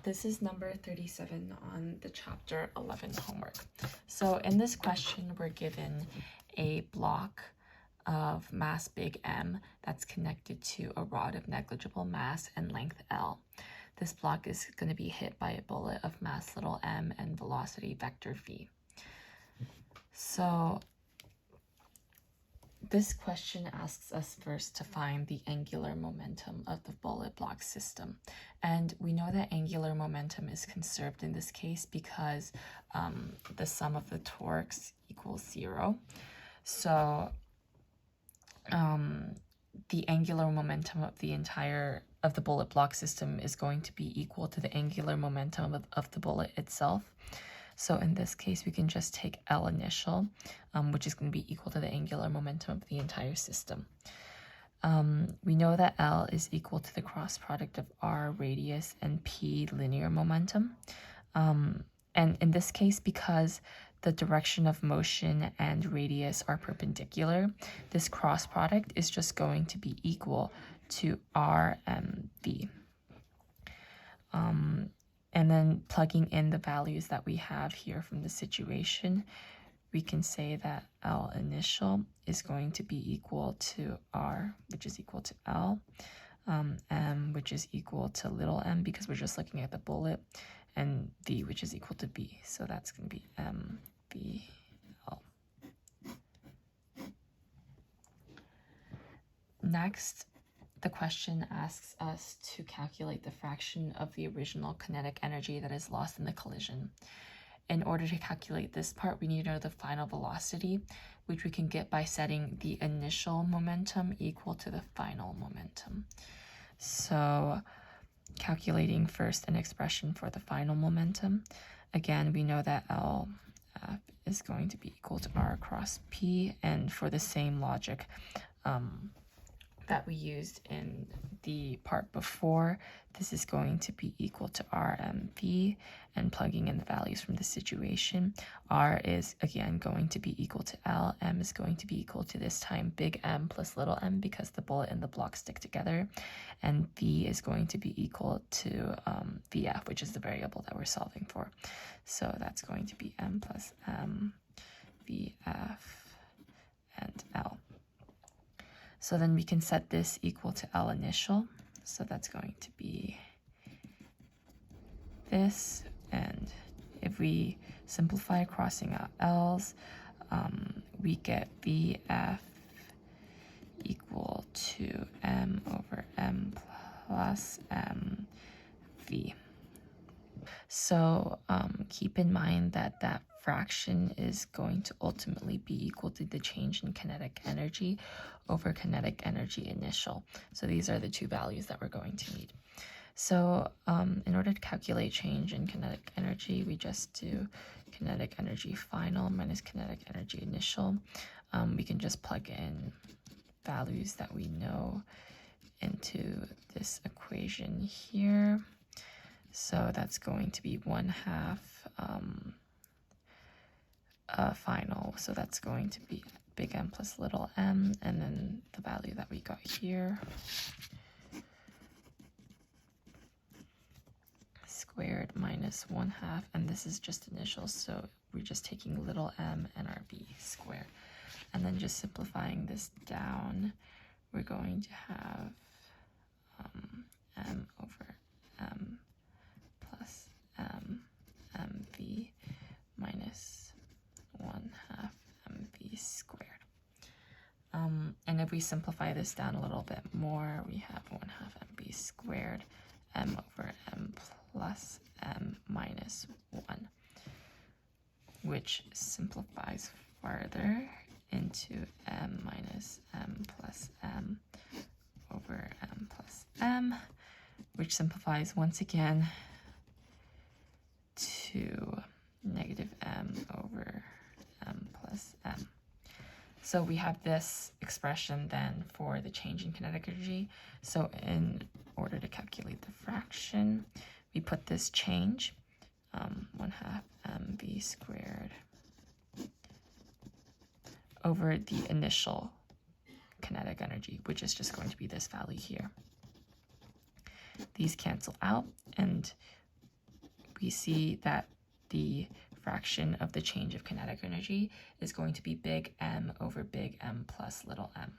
This is number 37 on the chapter 11 homework. So in this question, we're given a block of mass big M that's connected to a rod of negligible mass and length L. This block is going to be hit by a bullet of mass little m and velocity vector v. So this question asks us first to find the angular momentum of the bullet block system. And we know that angular momentum is conserved in this case because the sum of the torques equals 0. So the angular momentum of the bullet block system is going to be equal to the angular momentum of the bullet itself. So in this case, we can just take L initial, which is going to be equal to the angular momentum of the entire system. We know that L is equal to the cross product of R radius and P linear momentum. And in this case, because the direction of motion and radius are perpendicular, this cross product is just going to be equal to R m v. And then plugging in the values that we have here from the situation, we can say that L initial is going to be equal to R, which is equal to L, M, which is equal to little m because we're just looking at the bullet, and V, which is equal to B. So that's going to be M, V, L. Next, the question asks us to calculate the fraction of the original kinetic energy that is lost in the collision. In order to calculate this part, we need to know the final velocity, which we can get by setting the initial momentum equal to the final momentum. So calculating first an expression for the final momentum. Again, we know that L is going to be equal to R cross P, and for the same logic that we used in the part before, this is going to be equal to RMV, and plugging in the values from the situation, R is again going to be equal to L, M is going to be equal to this time big M plus little m because the bullet and the block stick together, and V is going to be equal to VF, which is the variable that we're solving for. So that's going to be M plus M, VF, and L. So then we can set this equal to L initial. So that's going to be this. And if we simplify crossing out L's, we get VF equal to M over M plus MV. So keep in mind that that fraction is going to ultimately be equal to the change in kinetic energy over kinetic energy initial. So these are the two values that we're going to need. So in order to calculate change in kinetic energy, we just do kinetic energy final minus kinetic energy initial. We can just plug in values that we know into this equation here. So that's going to be 1/2 final. So that's going to be big M plus little m, and then the value that we got here squared minus 1/2, and this is just initials, so we're just taking little m and our v squared. And then just simplifying this down, we're going to have m over m plus mv minus 1/2 mv squared. And if we simplify this down a little bit more, we have 1/2 mv squared m over m plus m minus 1, which simplifies further into m minus m plus m over m plus m, which simplifies once again to negative m over m plus m. So we have this expression then for the change in kinetic energy. So in order to calculate the fraction, we put this change, 1/2 mv squared over the initial kinetic energy, which is just going to be this value here. These cancel out, and we see that the fraction of the change of kinetic energy is going to be big M over big M plus little m.